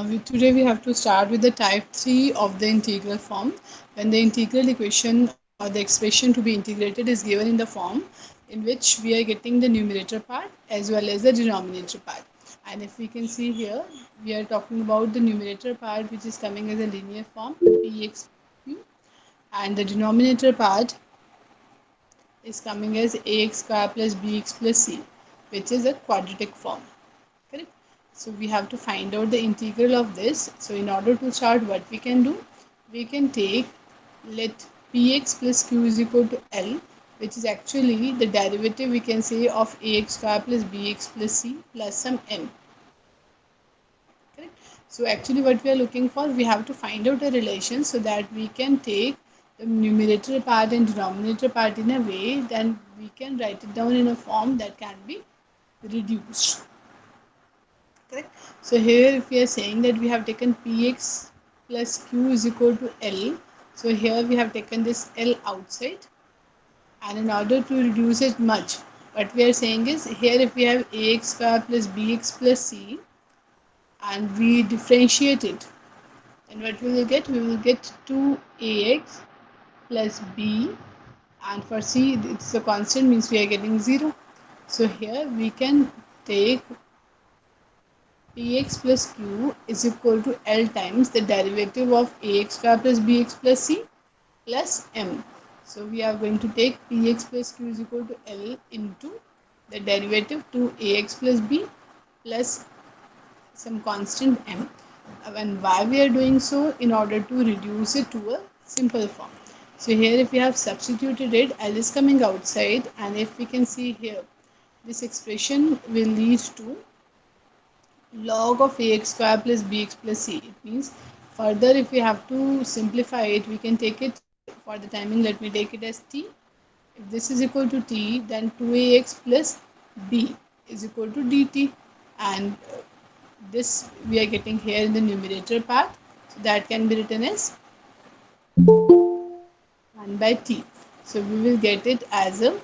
Today we have to start with the type 3 of the integral form, when the integral equation or the expression to be integrated is given in the form in which we are getting the numerator part as well as the denominator part. And if we can see here, we are talking about the numerator part which is coming as a linear form px q, and the denominator part is coming as ax square plus bx plus c, which is a quadratic form. Correct? So we have to find out the integral of this. So in order to start, what we can do, we can take, let px plus q is equal to L, which is actually the derivative we can say of ax square plus bx plus c plus some m. Correct? So actually what we are looking for, we have to find out a relation so that we can take the numerator part and denominator part in a way, then we can write it down in a form that can be reduced. Correct? So here if we are saying that we have taken px plus q is equal to L, so here we have taken this L outside, and in order to reduce it much, what we are saying is, here if we have ax square plus bx plus c and we differentiate it, then what we will get? We will get 2ax plus b, and for c it's a constant, means we are getting 0. So here we can take px plus q is equal to L times the derivative of ax square plus bx plus c plus m. So we are going to take px plus q is equal to L into the derivative to ax plus b plus some constant m. And why we are doing so? In order to reduce it to a simple form. So here if we have substituted it, L is coming outside, and if we can see here, this expression will lead to log of ax square plus bx plus c. It means further if we have to simplify it, we can take it, for the timing let me take it as t. If this is equal to t, then 2ax plus b is equal to dt, and this we are getting here in the numerator part, so that can be written as 1 by t. So we will get it as a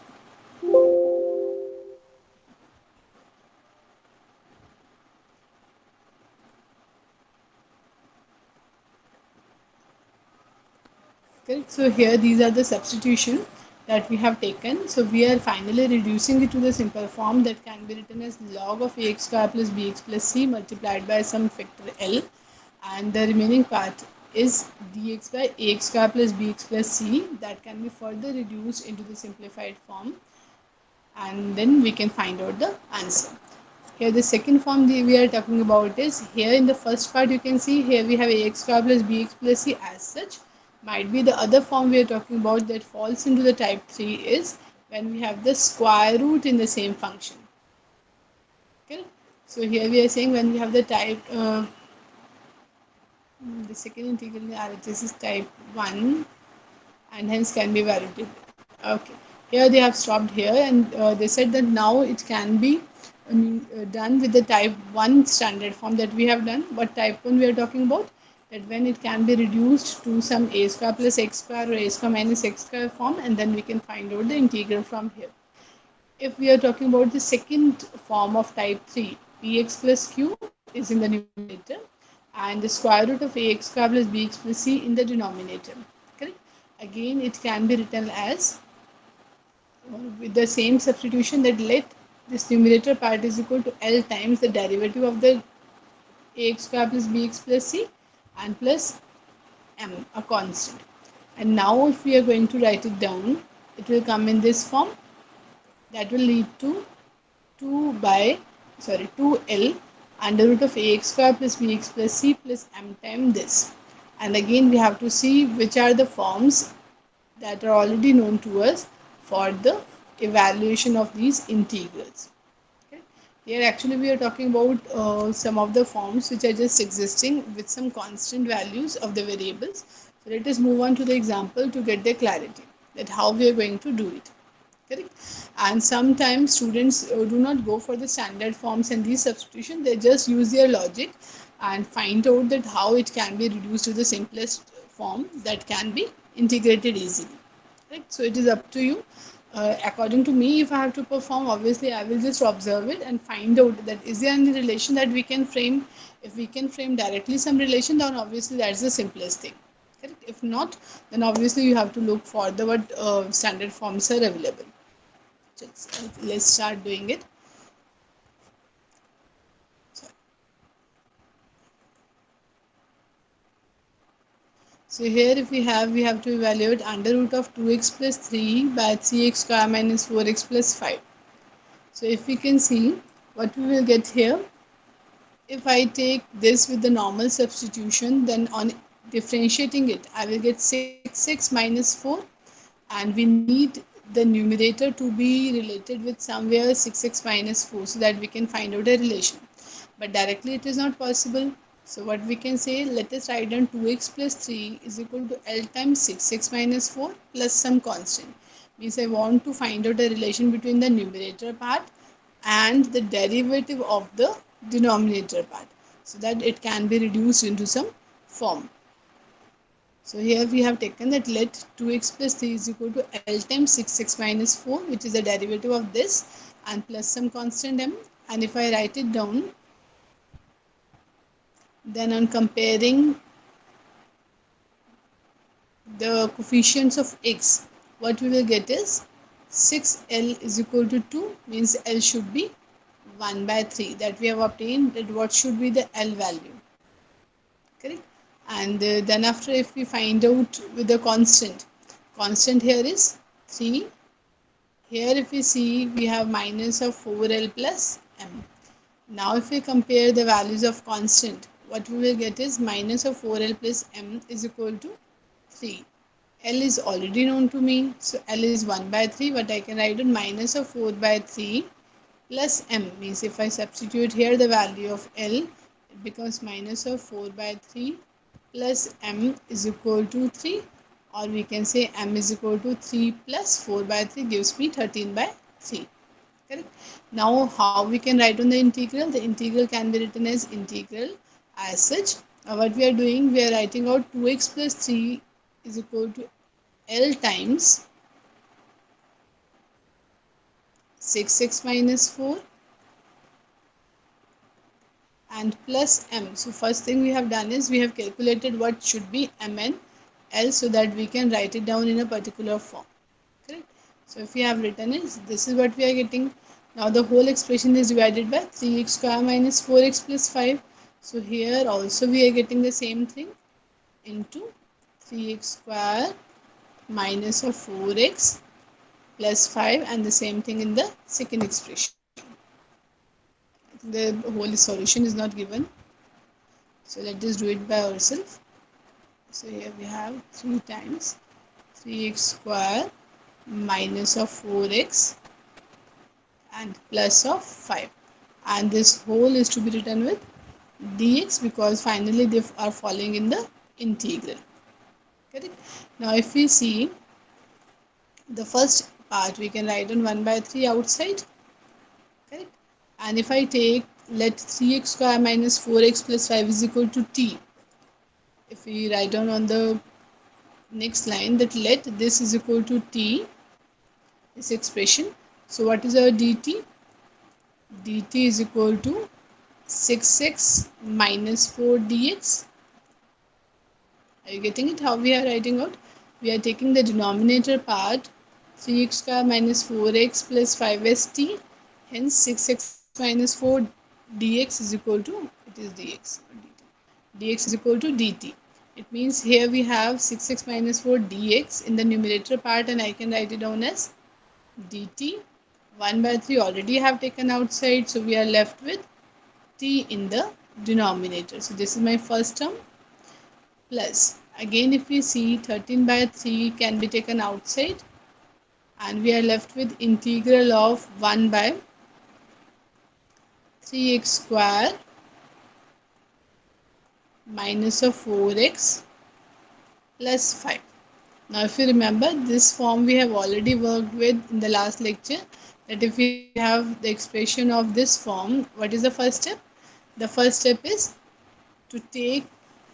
correct. So here these are the substitution that we have taken. So we are finally reducing it to the simple form that can be written as log of ax square plus bx plus c multiplied by some factor L, and the remaining part is dx by ax square plus bx plus c, that can be further reduced into the simplified form, and then we can find out the answer. Here the second form we are talking about is, here in the first part you can see here we have ax square plus bx plus c as such. Might be the other form we are talking about that falls into the type 3 is when we have the square root in the same function. Okay? So here we are saying when we have the type the second integral RHS is type 1 and hence can be evaluated. Okay, here they have stopped here, and they said that now it can be done with the type 1 standard form that we have done. But type 1 we are talking about, that when it can be reduced to some a square plus x square or a square minus x square form, and then we can find out the integral from here. If we are talking about the second form of type 3, px plus q is in the numerator and the square root of ax square plus bx plus c in the denominator. Correct? Again, it can be written as with the same substitution, that let this numerator part is equal to L times the derivative of the ax square plus bx plus c and plus m, a constant. And now if we are going to write it down, it will come in this form, that will lead to 2L under root of ax square plus bx plus c plus m times this. And again we have to see which are the forms that are already known to us for the evaluation of these integrals. Okay. Here actually we are talking about some of the forms which are just existing with some constant values of the variables. So let us move on to the example to get the clarity that how we are going to do it. Correct? And sometimes students do not go for the standard forms and these substitution, they just use their logic and find out that how it can be reduced to the simplest form that can be integrated easily. Right? So it is up to you. According to me, if I have to perform, obviously I will just observe it and find out that is there any relation that we can frame If we can frame directly some relation, then obviously that's the simplest thing. Correct? If not, then obviously you have to look for the what standard forms are available. Let's start doing it. So here if we have to evaluate under root of 2x plus 3 by 3x square minus 4x plus 5. So if we can see what we will get here, if I take this with the normal substitution, then on differentiating it, I will get 6x minus 4, and we need the numerator to be related with somewhere 6x minus 4 so that we can find out a relation. But directly it is not possible. So what we can say, let us write down 2x plus 3 is equal to L times 6x minus 4 plus some constant. Means I want to find out a relation between the numerator part and the derivative of the denominator part so that it can be reduced into some form. So here we have taken that let 2x plus 3 is equal to L times 6x minus 4, which is the derivative of this, and plus some constant m. And if I write it down, then on comparing the coefficients of x, what we will get is 6L is equal to 2, means L should be 1 by 3. That we have obtained that what should be the L value. Correct? And then after if we find out with the constant here is 3. Here if we see we have minus of 4L plus M. Now if we compare the values of constant, what we will get is minus of 4L plus M is equal to 3. L is already known to me, so L is 1 by 3, but I can write on minus of 4 by 3 plus M, means if I substitute here the value of L, it becomes minus of 4 by 3 plus M is equal to 3, or we can say M is equal to 3 plus 4 by 3 gives me 13 by 3. Correct? Now how we can write on the integral? The integral can be written as integral as such. What we are doing, we are writing out 2x plus 3 is equal to L times 6x minus 4 and plus m. So first thing we have done is we have calculated what should be m and l so that we can write it down in a particular form. Correct? So if we have written it, this is what we are getting. Now the whole expression is divided by 3x square minus 4x plus 5. So here also we are getting the same thing into 3x square minus of 4x plus 5, and the same thing in the second expression. The whole solution is not given, so let us do it by ourselves. So here we have 3 times 3x square minus of 4x and plus of 5, and this whole is to be written with dx because finally they are falling in the integral. Correct? Now if we see the first part, we can write on 1 by 3 outside. Correct? And if I take, let 3x square minus 4x plus 5 is equal to t. If we write down on the next line that let this is equal to t, this expression. So what is our dt? Dt is equal to 6x minus 4 dx. Are you getting it? How we are writing out? We are taking the denominator part 3x square minus 4x plus 5st. Hence 6x minus 4 dx is equal to, it is dx, dx is equal to dt. It means here we have 6x minus 4 dx in the numerator part, and I can write it down as dt. 1 by 3 already have taken outside, so we are left with t in the denominator. So this is my first term, plus again if we see 13 by 3 can be taken outside, and we are left with integral of 1 by 3x square minus of 4x plus 5. Now if you remember, this form we have already worked with in the last lecture, that if we have the expression of this form, what is the first step? The first step is to take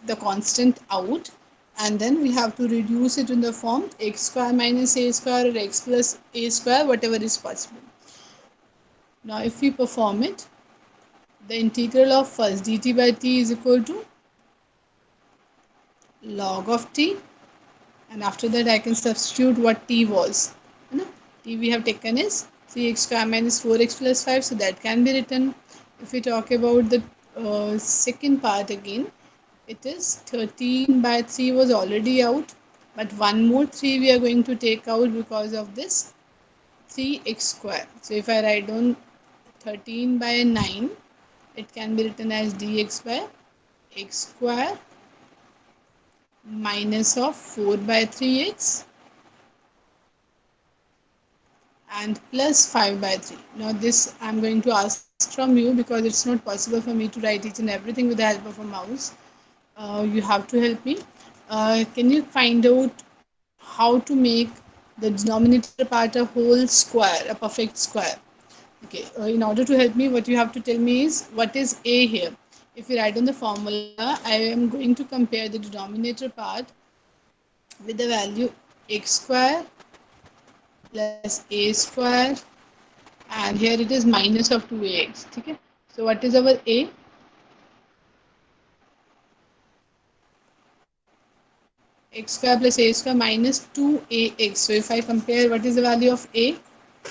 the constant out, and then we have to reduce it in the form x square minus a square or x plus a square, whatever is possible. Now if we perform it, the integral of first dt by t is equal to log of t, and after that I can substitute what t was. You know, t we have taken is 3x square minus 4x plus 5, so that can be written. If we talk about the second part again, it is 13 by 3 was already out, but one more 3 we are going to take out because of this 3x square. So if I write down 13 by 9, it can be written as dx by x square minus of 4 by 3x and plus 5 by 3. Now this I'm going to ask from you because it's not possible for me to write each and everything with the help of a mouse. You have to help me. Can you find out how to make the denominator part a whole square, a perfect square? Okay, in order to help me, what you have to tell me is what is a here. If you write on the formula, I am going to compare the denominator part with the value x square plus a square, and here it is minus of 2ax. Okay, so what is our a? X square plus a square minus 2ax. So if I compare what is the value of a,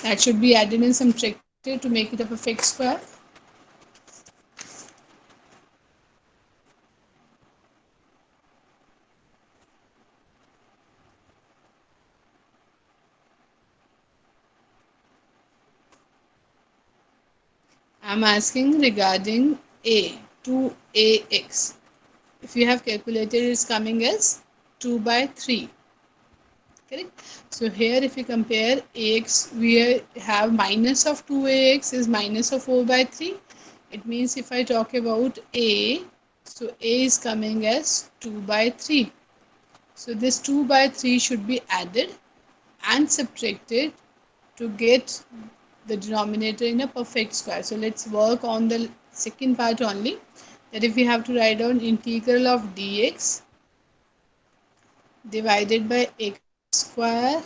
that should be added and subtracted to make it a perfect square. I'm asking regarding a, 2ax. If you have calculated, it's coming as 2 by 3. Correct? So here if you compare ax, we have minus of 2ax is minus of 4 by 3. It means if I talk about a, so a is coming as 2 by 3. So this 2 by 3 should be added and subtracted to get the denominator in a perfect square. So let's work on the second part only. That if we have to write down integral of dx divided by x square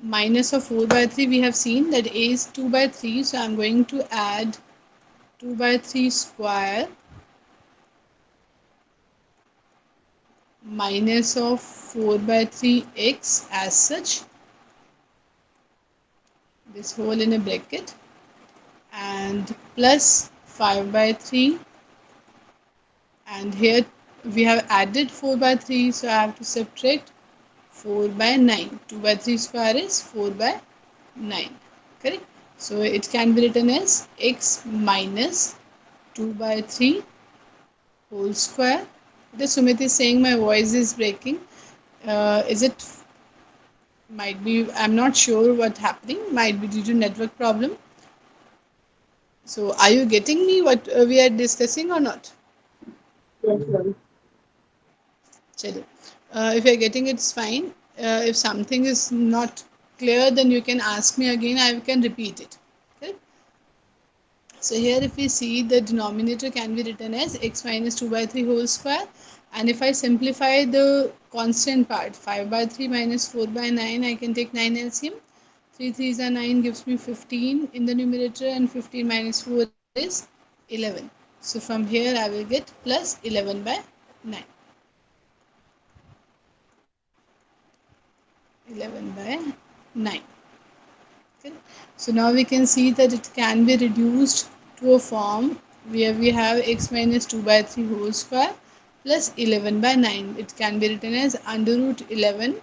minus of 4 by 3, we have seen that a is 2 by 3. So I'm going to add 2 by 3 square minus of 4 by 3x as such, this whole in a bracket, and plus 5 by 3, and here we have added 4 by 3, so I have to subtract 4 by 9. 2 by 3 square is 4 by 9. Correct? So it can be written as x minus 2 by 3 whole square. The Sumit is saying my voice is breaking. Is it? Might be. I'm not sure what's happening. Might be due to network problem. So are you getting me what we are discussing or not? Yes, ma'am. Chalo. If you're getting it, it's fine. If something is not clear, then you can ask me again. I can repeat it. Okay? So here if we see, the denominator can be written as x minus 2 by 3 whole square. And if I simplify the constant part, 5 by 3 minus 4 by 9, I can take 9 LCM. 3 3s are 9, gives me 15 in the numerator, and 15 minus 4 is 11. So from here I will get plus 11 by 9. 11 by 9. Okay. So now we can see that it can be reduced to a form where we have x minus 2 by 3 whole square plus 11 by 9. It can be written as under root 11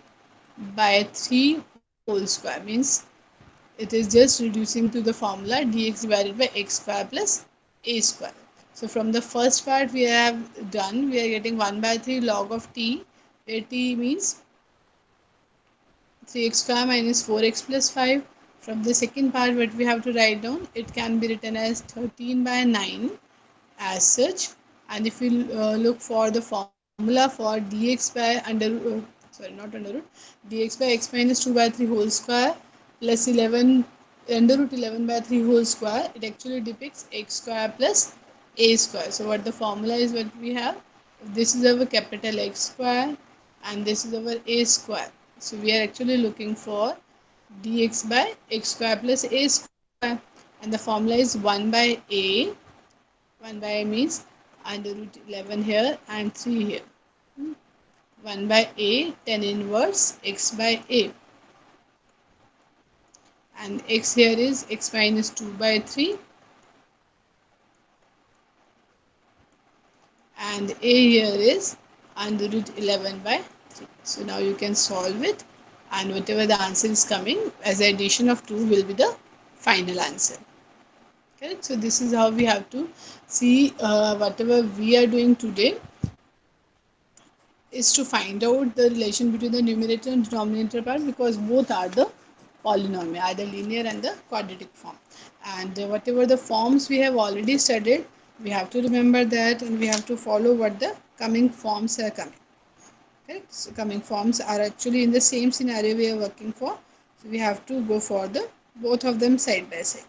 by 3 whole square. Means it is just reducing to the formula dx divided by x square plus a square. So from the first part we have done, we are getting 1 by 3 log of t, where t means 3x square minus 4x plus 5. From the second part, what we have to write down, it can be written as 13 by 9 as such. And if we look for the formula for dx by not under root, dx by x minus 2 by 3 whole square plus 11 under root 11 by 3 whole square, it actually depicts x square plus a square. So what the formula is, what we have, this is our capital X square and this is our a square. So we are actually looking for dx by x square plus a square, and the formula is 1 by a 1 by m is under root 11 here and 3 here. 1 by a, tan inverse x by a, and x here is x minus 2 by 3, and a here is under root 11 by 3. So now you can solve it, and whatever the answer is coming as addition of 2 will be the final answer. Correct? So this is how we have to see whatever we are doing today is to find out the relation between the numerator and denominator part, because both are the polynomial, either linear and the quadratic form. And whatever the forms we have already studied, we have to remember that, and we have to follow what the coming forms are coming. Correct? So coming forms are actually in the same scenario we are working for. So we have to go for the both of them side by side.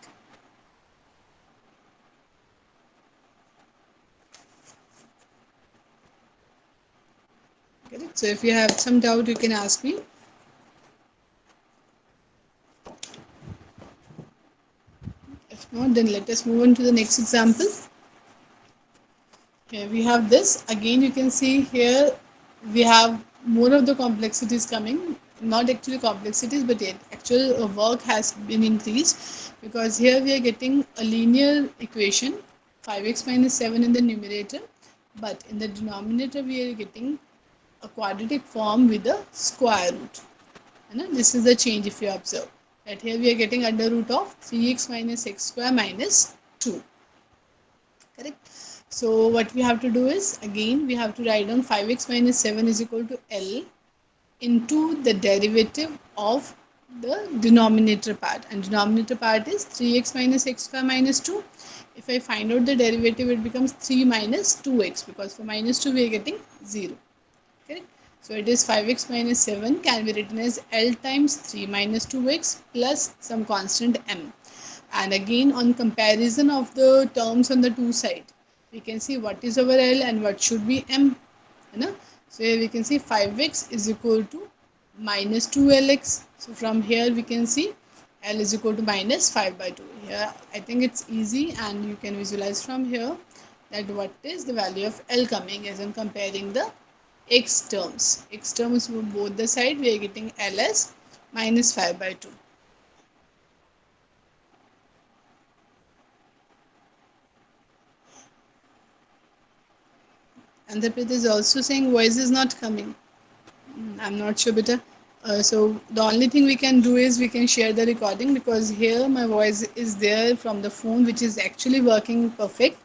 Correct? So if you have some doubt, you can ask me. If not, then let us move on to the next example. Here we have this. Again, you can see here we have more of the complexities coming. Not actually complexities, but yet actual work has been increased, because here we are getting a linear equation 5x minus 7 in the numerator, but in the denominator we are getting a quadratic form with a square root. And this is the change if you observe. That here we are getting under root of 3x minus x square minus 2. Correct? So what we have to do is, again we have to write down 5x minus 7 is equal to L into the derivative of the denominator part, and denominator part is 3x minus x square minus 2. If I find out the derivative, it becomes 3 minus 2x, because for minus 2 we are getting 0. Correct? So it is 5x minus 7 can be written as L times 3 minus 2x plus some constant m. And again, on comparison of the terms on the two side, we can see what is our L and what should be m. You know? So here we can see 5x is equal to minus 2lx. So from here we can see L is equal to minus 5 by 2. Here I think it's easy, and you can visualize from here that what is the value of L coming as in comparing the x terms. X terms from both the side, we are getting L as minus 5 by 2. And the Prith is also saying voice is not coming. I'm not sure, beta. So the only thing we can do is we can share the recording, because here my voice is there from the phone, which is actually working perfect.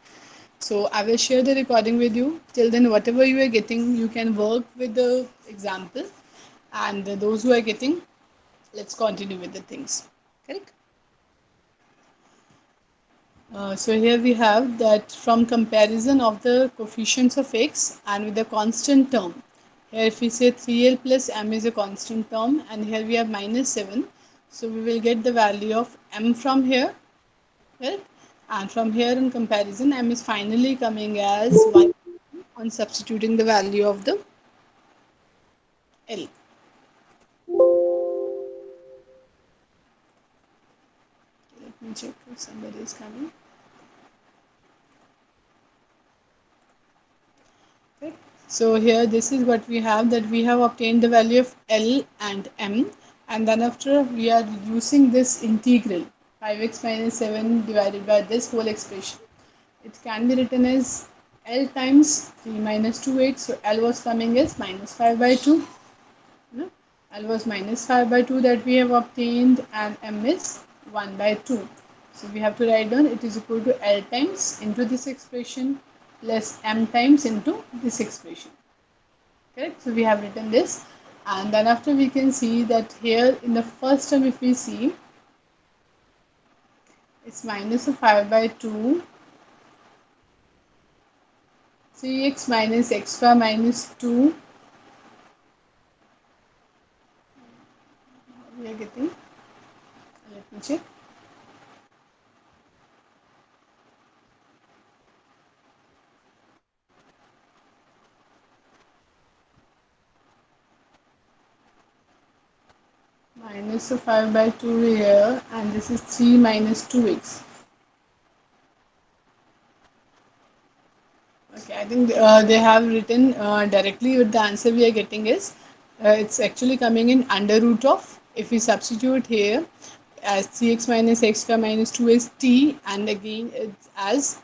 So I will share the recording with you. Till then, whatever you are getting, you can work with the example. And those who are getting, let's continue with the things. Correct? So here we have that from comparison of the coefficients of x and with the constant term. Here if we say 3l plus m is a constant term, and here we have minus 7. So we will get the value of m from here, right? And from here in comparison, m is finally coming as 1 on substituting the value of the l. Let me check if somebody is coming. Okay. So here this is what we have, that we have obtained the value of L and M, and then after we are reducing this integral 5x minus 7 divided by this whole expression. It can be written as L times 3 minus 2x. So L was coming as minus 5 by 2. No? L was minus 5 by 2 that we have obtained, and M is 1 by 2. So we have to write down it is equal to L times into this expression plus M times into this expression. Correct? So we have written this, and then after we can see that here in the first term, if we see, it's minus of 5 by 2, 3x minus x square minus 2. We are getting, let me check. Minus of 5 by 2 here, and this is 3 minus 2x. I think they have written directly with the answer we are getting is it's actually coming in under root of, if we substitute here as 3x minus x square minus 2 is t, and again it's as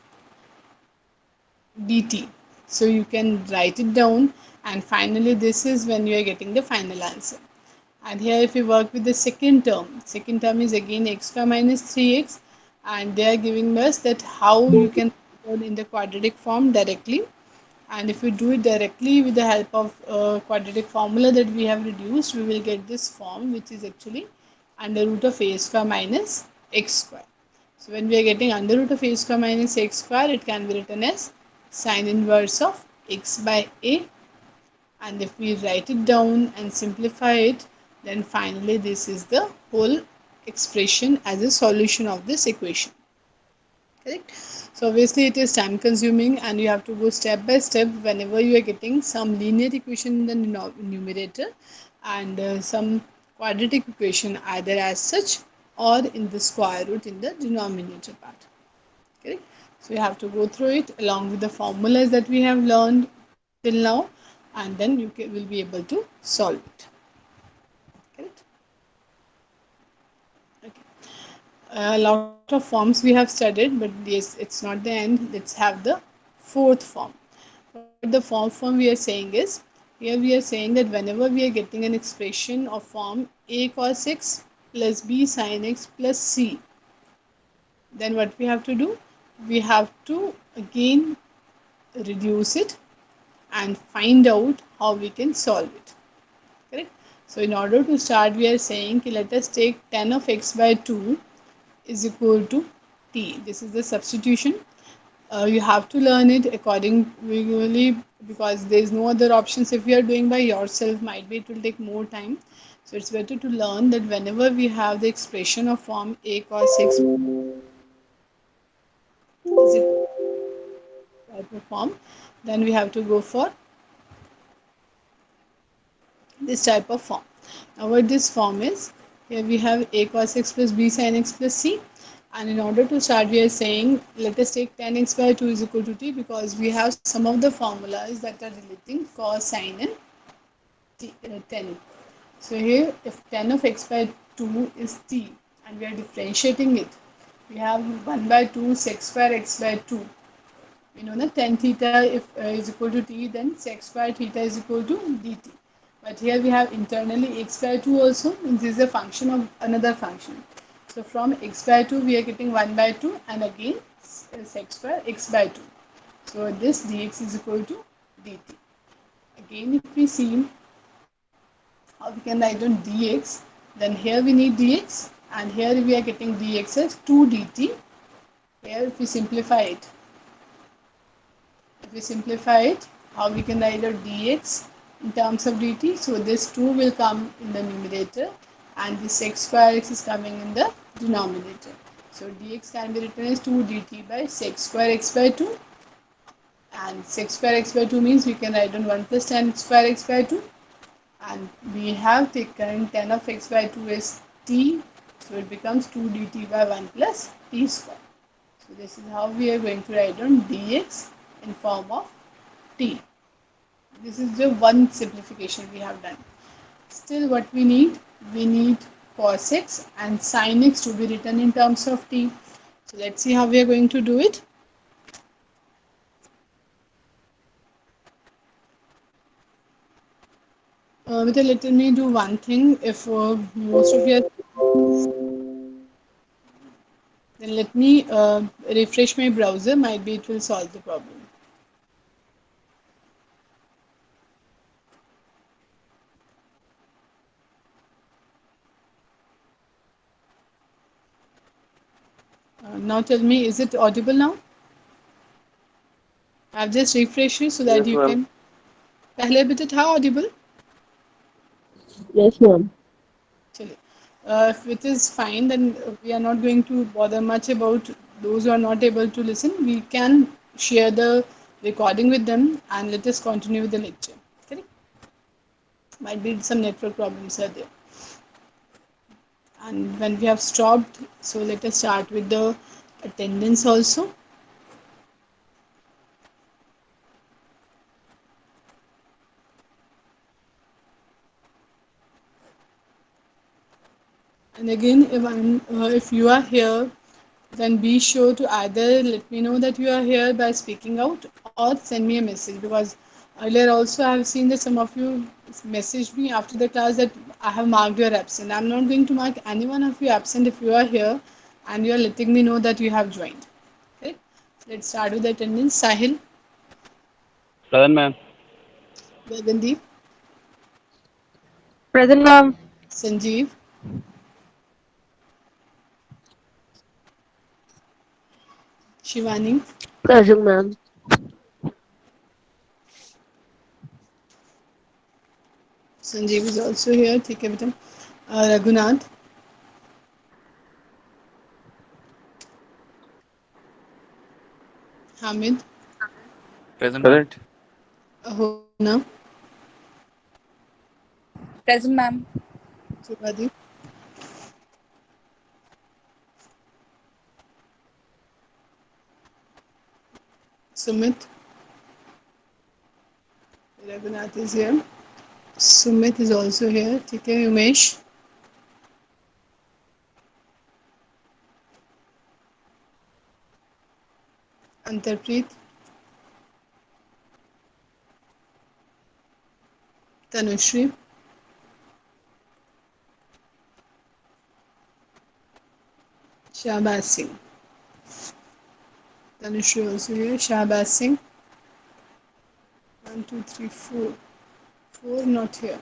dt. So you can write it down, and finally this is when you are getting the final answer. And here if we work with the second term is again x square minus 3x, and they are giving us that how you can put in the quadratic form directly. And if we do it directly with the help of quadratic formula that we have reduced, we will get this form, which is actually under root of a square minus x square. So when we are getting under root of a square minus x square, it can be written as sine inverse of x by a. And if we write it down and simplify it, then finally this is the whole expression as a solution of this equation. Correct? So obviously it is time consuming, and you have to go step by step whenever you are getting some linear equation in the numerator, and some quadratic equation either as such or in the square root in the denominator part. Correct? So you have to go through it along with the formulas that we have learned till now, and then you will be able to solve it. Correct? Okay. A lot of forms we have studied, but yes, it's not the end. Let's have the fourth form. What the form we are saying is, here we are saying that whenever we are getting an expression of form a cos x plus b sin x plus c, then what we have to do? We have to again reduce it and find out how we can solve it. Correct? So in order to start, we are saying, let us take tan of x by 2 is equal to t. This is the substitution. You have to learn it accordingly, because there is no other options. If you are doing by yourself, might be it will take more time. So it's better to learn that whenever we have the expression of form a cos x is equal to type of form, then we have to go for this type of form. Now what this form is, here we have a cos x plus b sin x plus c, and in order to start we are saying let us take tan x by 2 is equal to t, because we have some of the formulas that are relating cos, sin and tan. So here if tan of x by 2 is t and we are differentiating it, we have 1 by 2 sec square x by 2. We know that tan theta if is equal to t, then sec square theta is equal to dt. But here we have internally x by 2 also, means this is a function of another function. So from x by 2 we are getting 1 by 2, and again sec square x by 2. So this dx is equal to dt. Again if we see how we can write on dx, then here we need dx, and here we are getting dx as 2 dt. Here if we simplify it, how we can write out dx in terms of dt. So this 2 will come in the numerator, and this x square x is coming in the denominator. So dx can be written as 2 dt by sec square x by 2, and sec square x by 2 means we can write on 1 plus tan square x by 2, and we have taken tan of x by 2 as t, so it becomes 2 dt by 1 plus t square. So this is how we are going to write on dx in form of t. This is the one simplification we have done. Still what we need cos x and sin x to be written in terms of t. So let's see how we are going to do it. Let me do one thing. If most of you then let me refresh my browser. Might be it will solve the problem. Now tell me, is it audible now? I've just refreshed you so that Yes, you ma'am. can. पहले भी तो था audible. Yes, ma'am. चलिए. If it is fine, then we are not going to bother much about those who are not able to listen. We can share the recording with them, and let us continue with the lecture. Correct? Might be some network problems are there. And when we have stopped, so let us start with the attendance also. And again, if you are here, then be sure to either let me know that you are here by speaking out or send me a message, because earlier also I have seen that some of you messaged me after the class that I have marked your absent. I'm not going to mark any one of you absent if you are here and you are letting me know that you have joined. Okay, let's start with the attendance. Sahil, Present, ma'am. Gagandeep, Present, ma'am. Sanjeev, Shivani, Present, ma'am. Sanjeev is also here. ठीक है बेटा. Raghunath, Hamid, Present, ma'am. Ahona, Present, ma'am. Subhadeep, Sumit. Raghunath is here. Sumit is also here. ठीक है. Umesh, Antarpreet, Tanushri, Shahbaz Singh. Tanushri also here. Shahbaz Singh. One, two, three, four. Four not here.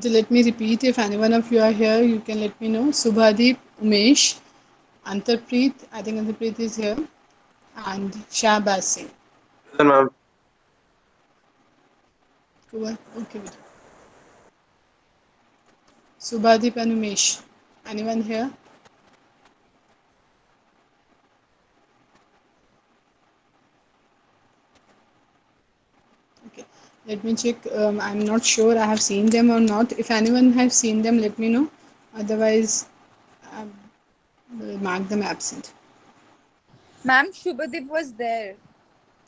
So let me repeat. If any one of you are here, you can let me know. Subhadeep, Umesh, Antarpreet. I think Antarpreet is here. And Shahbaz Singh. Present, ma'am. Go on. Okay, बेटा. Subhadeep and Umesh. Anyone here? Okay. Let me check. I'm not sure I have seen them or not. If anyone has seen them, let me know. Otherwise, I will mark them absent. Ma'am, Shubhadeep was there.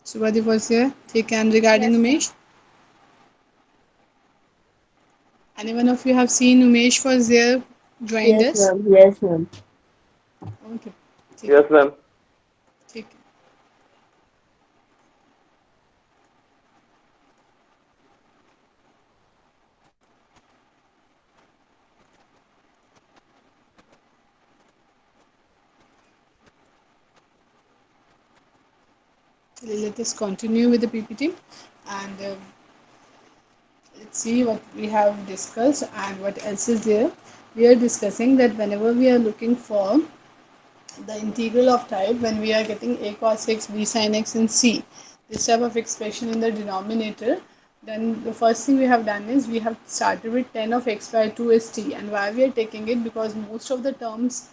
Subhadeep was here. ठीक है. And regarding Yes, ma'am. Umesh, any one of you have seen Umesh was there, joined Yes, us? ma'am. Yes, ma'am. Okay. ठीक Yes, है. ma'am. ठीक है. Let us continue with the PPT and let's see what we have discussed and what else is there. We are discussing that whenever we are looking for the integral of type, when we are getting a cos x, b sin x and c, this type of expression in the denominator, then the first thing we have done is we have started with 10 of x by 2 is t. And why we are taking it? Because most of the terms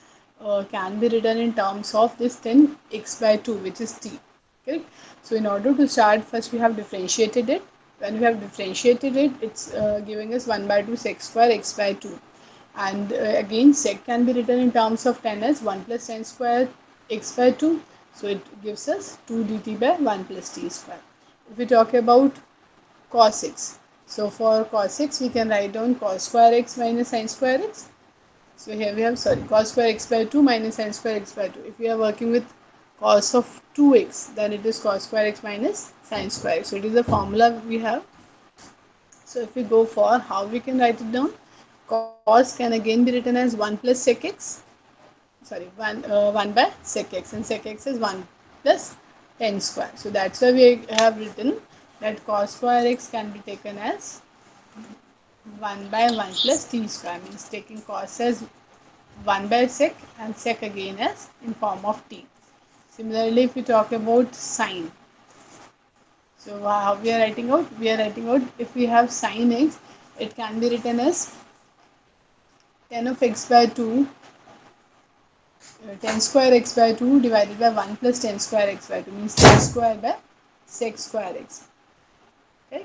can be written in terms of this 10 x by 2, which is t. Correct? So in order to start, first we have differentiated it. When we have differentiated it, it's giving us 1 by 2 sec square x by 2. And again, sec can be written in terms of 10 as 1 plus tan square x by 2. So it gives us 2 dt by 1 plus t square. If we talk about cos x, so for cos x we can write down cos square x minus sin square x. So here we have, sorry, cos square x by 2 minus sin square x by 2. If we are working with cos of 2x, then it is cos square x minus sin square x. So it is the formula we have. So if we go for how we can write it down, cos can again be written as 1 plus sec x, sorry, 1 by sec x, and sec x is 1 plus tan square. So that's why we have written that cos square x can be taken as 1 by 1 plus t square, means taking cos as 1 by sec and sec again as in form of t. Similarly, if we talk about sine, so how we are writing out? We are writing out if we have sine x, it can be written as 10 of x by 2, 10 square x by 2 divided by 1 plus 10 square x by 2 means 10 square by sec square x. Okay?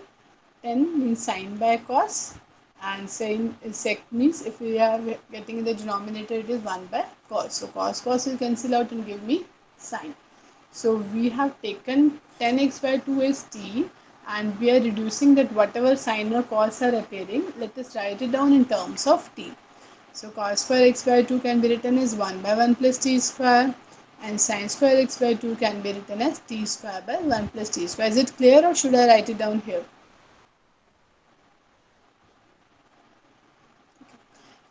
10 means sine by cos, and sine sec means if we are getting in the denominator it is 1 by cos. So cos will cancel out and give me sine. So we have taken 10x by 2 as t, and we are reducing that whatever sine or cos are appearing, let us write it down in terms of t. So cos square x by 2 can be written as 1 by 1 plus t square, and sin square x by 2 can be written as t square by 1 plus t square. Is it clear or should I write it down here?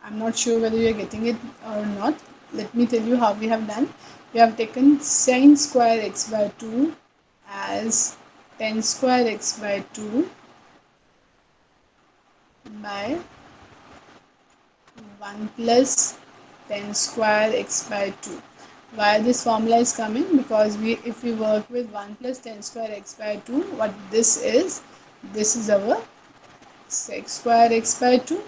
I'm not sure whether you are getting it or not. Let me tell you how we have done. We have taken sin square x by 2 as 10 square x by 2 by 1 plus 10 square x by 2. Why this formula is coming? Because if we work with 1 plus 10 square x by 2, what this is our sec square x by 2,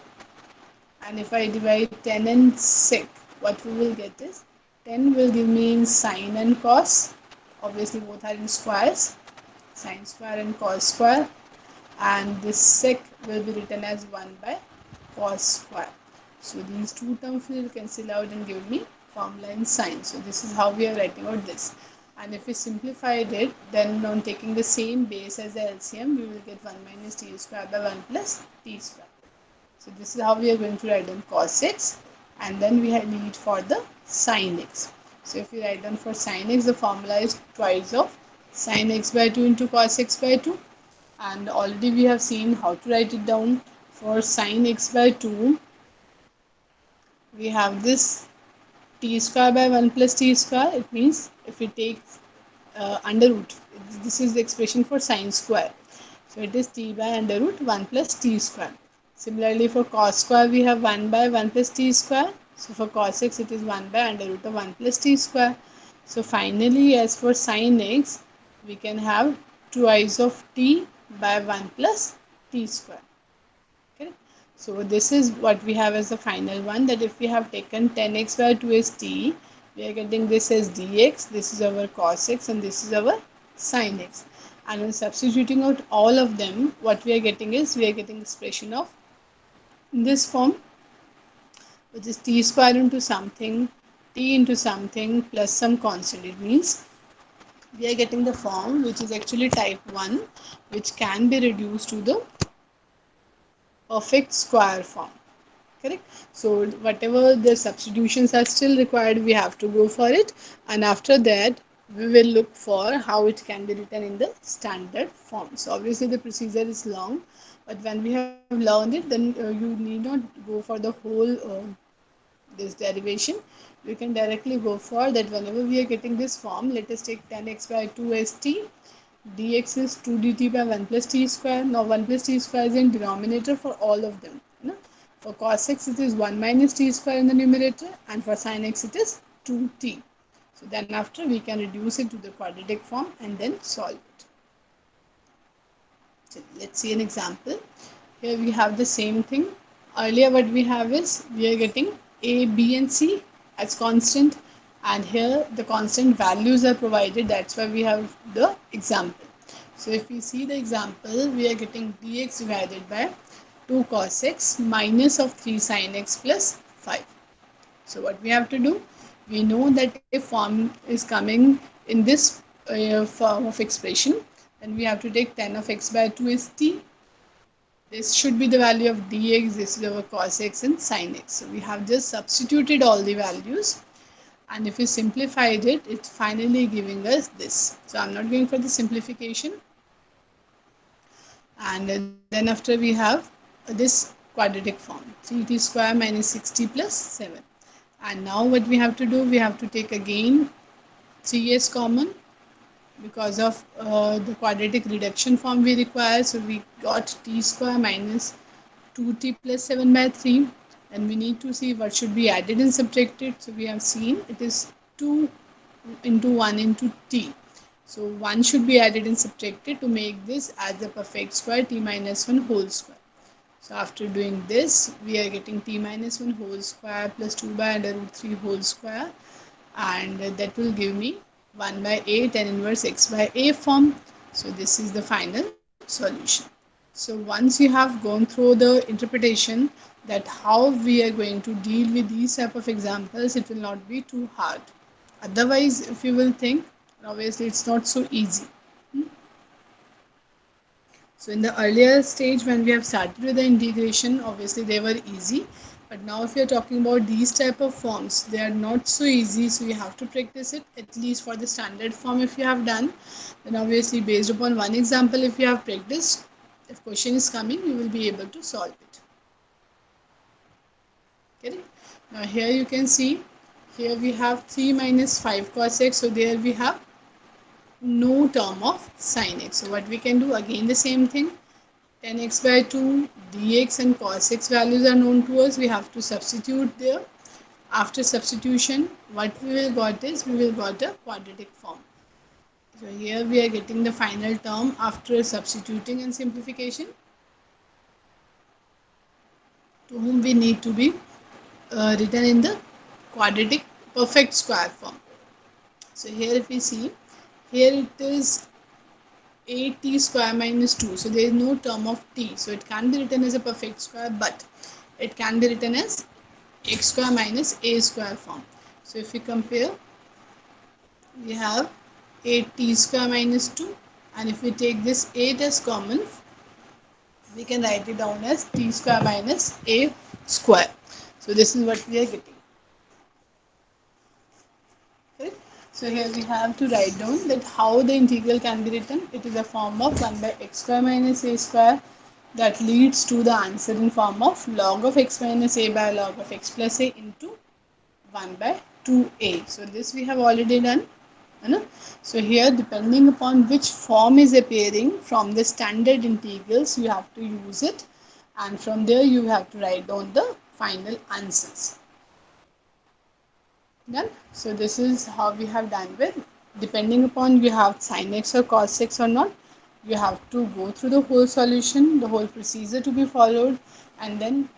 and if I divide 10 and sec, what we will get is 10 will give me in sine and cos, obviously both are in squares, sine square and cos square, and this sec will be written as 1 by cos square. So these two terms will cancel out and give me formula in sine. So this is how we are writing out this. And if we simplified it, then on taking the same base as the LCM, we will get 1 minus t square by 1 plus t square. So this is how we are going to write down cos x, and then we need for the sin x. So if we write down for sin x, the formula is twice of sin x by 2 into cos x by 2, and already we have seen how to write it down. For sin x by 2, we have this t square by 1 plus t square. It means if we take under root, this is the expression for sine square. So it is t by under root 1 plus t square. Similarly for cos square, we have 1 by 1 plus t square. So for cos x, it is 1 by under root of 1 plus t square. So finally, as for sin x, we can have twice of t by 1 plus t square. Okay. So this is what we have as the final one, that if we have taken 10x by 2 as t, we are getting this as dx, this is our cos x, and this is our sin x. And when substituting out all of them, what we are getting is, we are getting expression of this form, which is t square into something, t into something plus some constant. It means we are getting the form which is actually type 1, which can be reduced to the perfect square form. Correct? So whatever the substitutions are still required, we have to go for it, and after that we will look for how it can be written in the standard form. So obviously the procedure is long, but when we have learned it, then you need not go for the whole this derivation. We can directly go for that. Whenever we are getting this form, let us take 10x by 2 as t, dx is 2 dt by 1 plus t square. Now 1 plus t square is in denominator for all of them. For cos x, it is 1 minus t square in the numerator, and for sin x, it is 2t. So then after, we can reduce it to the quadratic form and then solve it. So let's see an example. Here we have the same thing. Earlier what we have is, we are getting a, b and c as constant, and here the constant values are provided. That's why we have the example. So if we see the example, we are getting dx divided by 2 cos x minus of 3 sin x plus 5. So what we have to do, we know that if form is coming in this form of expression, then we have to take 10 of x by 2 is t. This should be the value of dx, this is our cos x and sin x. So we have just substituted all the values, and if we simplified it, it's finally giving us this. So I'm not going for the simplification. And then after we have this quadratic form, 3t square minus 6t plus 7. And now what we have to do, we have to take again 3 as common, because of the quadratic reduction form we require. So we got t square minus 2t plus 7 by 3. and we need to see what should be added and subtracted. So we have seen it is 2 into 1 into t. So 1 should be added and subtracted to make this as the perfect square t minus 1 whole square. So after doing this, we are getting t minus 1 whole square plus 2 by under root 3 whole square, and that will give me 1 by a tan inverse x by a form. So this is the final solution. So once you have gone through the interpretation that how we are going to deal with these type of examples, it will not be too hard. Otherwise, if you will think, obviously it's not so easy. So in the earlier stage when we have started with the integration, obviously they were easy. But now if you are talking about these type of forms, they are not so easy. So you have to practice it at least for the standard form if you have done. Then obviously based upon one example if you have practiced, if question is coming, you will be able to solve it. Okay. Now here you can see, here we have 3 minus 5 cos x. So there we have no term of sin x. So what we can do, again the same thing, tan x by 2 dx and cos x values are known to us. We have to substitute there. After substitution, what we will got is, we will got a quadratic form. So here we are getting the final term after substituting and simplification, to whom we need to be written in the quadratic perfect square form. So here if we see, here it is 8t square minus 2. So there is no term of t. So it can be written as a perfect square, but it can be written as x square minus a square form. So if we compare, we have 8t square minus 2, and if we take this 8 as common, we can write it down as t square minus a square. So this is what we are getting. Okay. So here we have to write down that how the integral can be written. It is a form of 1 by x square minus a square that leads to the answer in form of log of x minus a by log of x plus a into 1 by 2a. So this we have already done. So here, depending upon which form is appearing from the standard integrals, you have to use it, and from there you have to write down the final answers. Done. So this is how we have done with, depending upon you have sin x or cos x or not, you have to go through the whole solution, the whole procedure to be followed, and then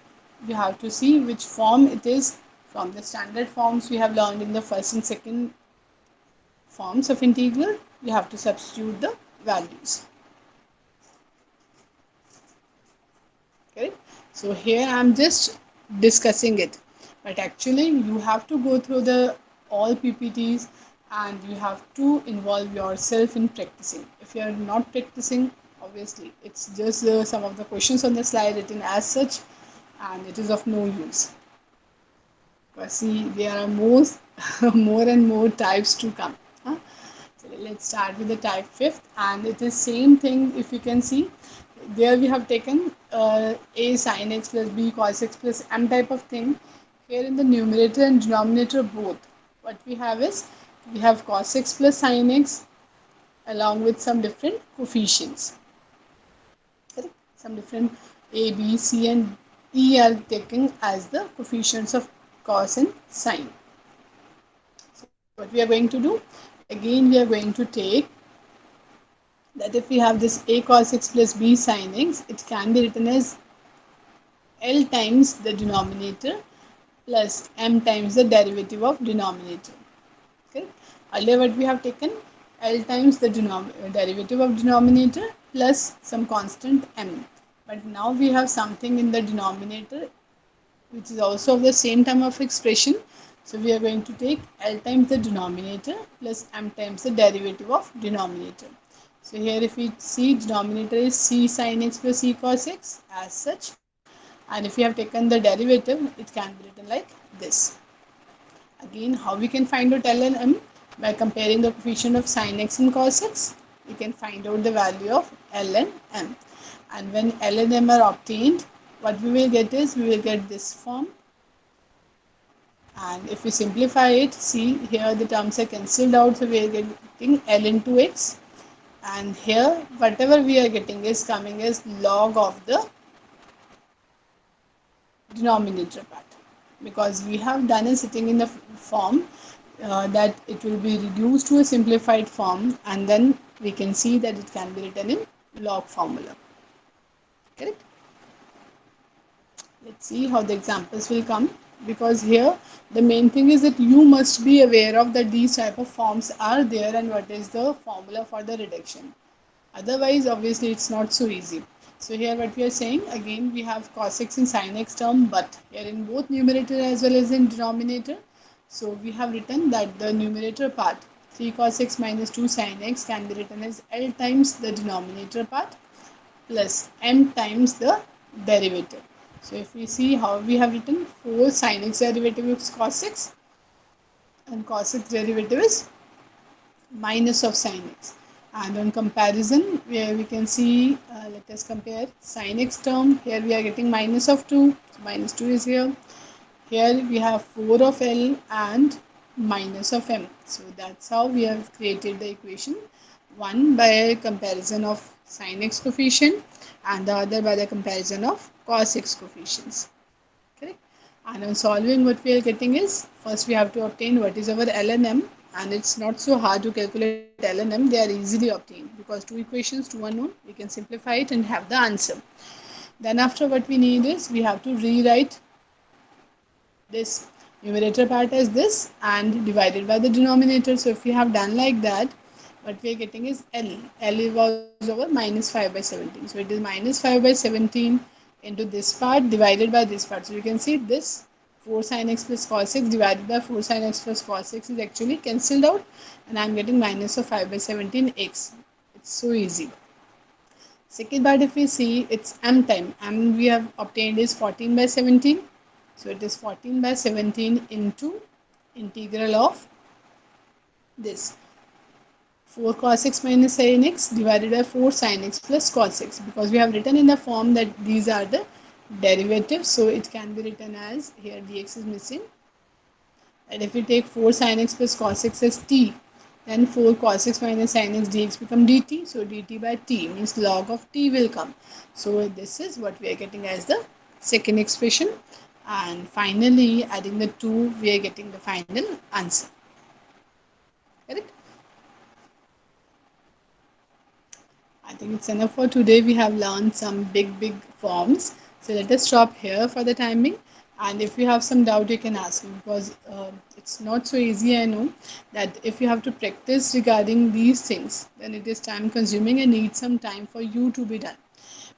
you have to see which form it is from the standard forms we have learned in the first and second forms of integral. You have to substitute the values. Okay. So here I am just discussing it, but actually you have to go through the all PPTs, and you have to involve yourself in practicing. If you are not practicing, obviously it's just some of the questions on the slide written as such, and it is of no use. But see, there are more and more types to come. Huh? So let's start with the type fifth, and it is same thing. If you can see, there we have taken a sin x plus b cos x plus m type of thing. Here in the numerator and denominator both, what we have is, we have cos x plus sin x along with some different coefficients. Correct? Some different a, b, c and e are taken as the coefficients of cos and sin. So what we are going to do, again we are going to take that if we have this a cos x plus b sin x, it can be written as L times the denominator plus m times the derivative of denominator. Okay. Earlier what we have taken, L times the derivative of denominator plus some constant m. But now we have something in the denominator which is also of the same type of expression. So we are going to take L times the denominator plus m times the derivative of denominator. So here if we see, denominator is c sin x plus c cos x as such, and if we have taken the derivative, it can be written like this. Again, how we can find out L and m? By comparing the coefficient of sin x and cos x, we can find out the value of L and m. And when L and m are obtained, what we will get is, we will get this form. And if we simplify it, see here the terms are cancelled out, so we are getting L into x. And here whatever we are getting is coming as log of the denominator part. because we have done a sitting in the form that it will be reduced to a simplified form, and then we can see that it can be written in log formula. Correct? Let's see how the examples will come, because here the main thing is that you must be aware of that these type of forms are there and what is the formula for the reduction. Otherwise, obviously, it's not so easy. So here what we are saying, again, we have cos x and sin x term, but here in both numerator as well as in denominator. So we have written that the numerator part, 3 cos x minus 2 sin x, can be written as L times the denominator part plus m times the derivative. So if we see how we have written, 4 sin x derivative is cos x, and cos x derivative is minus of sin x. And on comparison, where we can see, let us compare sin x term. Here we are getting minus of 2, so minus 2 is here. Here we have 4 of L and minus of m. So that's how we have created the equation, one by comparison of sin x coefficient and the other by the comparison of cos x coefficients. Correct? And on solving, what we are getting is, first we have to obtain what is our L and M, and it's not so hard to calculate L and M. They are easily obtained because two equations, two unknown, we can simplify it and have the answer. Then after, what we need is we have to rewrite this numerator part as this and divided by the denominator. So if we have done like that, what we are getting is L. L was over minus 5 by 17. So it is minus 5 by 17 into this part divided by this part. So you can see this 4 sin x plus cos x divided by 4 sin x plus cos x is actually cancelled out, and I am getting minus of 5 by 17 x. It's so easy. Second part, if we see, it's m time. M we have obtained is 14 by 17. So it is 14 by 17 into integral of this 4 cos x minus sin x divided by 4 sin x plus cos x, because we have written in the form that these are the derivatives. So it can be written as, here dx is missing, and if we take 4 sin x plus cos x as t, then 4 cos x minus sin x dx become dt. So dt by t means log of t will come. So this is what we are getting as the second expression. And finally, adding the 2, we are getting the final answer. Correct? I think it's enough for today. We have learned some big forms. So let us stop here for the timing. And if you have some doubt, you can ask me, because it's not so easy. I know that if you have to practice regarding these things, then it is time consuming and needs some time for you to be done.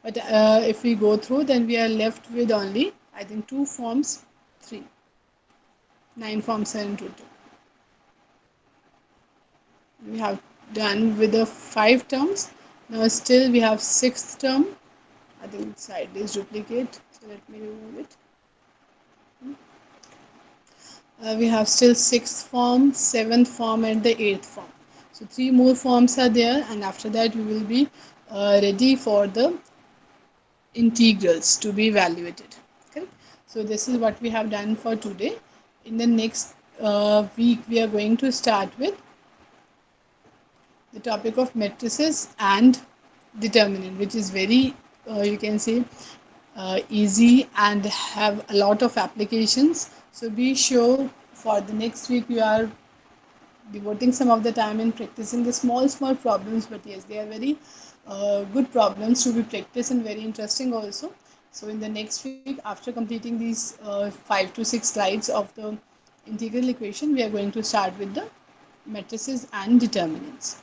But if we go through, then we are left with only, I think, 2 forms, 3, 9 forms are in total. We have done with the 5 terms. Now still we have 6th term. I think side is duplicate, so let me remove it. We have still 6th form, 7th form and the 8th form. So 3 more forms are there, and after that we will be ready for the integrals to be evaluated. Okay? So this is what we have done for today. In the next week we are going to start with the topic of matrices and determinant, which is very, you can say, easy and have a lot of applications. So be sure for the next week you are devoting some of the time in practicing the small problems, but yes, they are very good problems to be practiced and very interesting also. So in the next week, after completing these 5 to 6 slides of the integral equation, we are going to start with the matrices and determinants.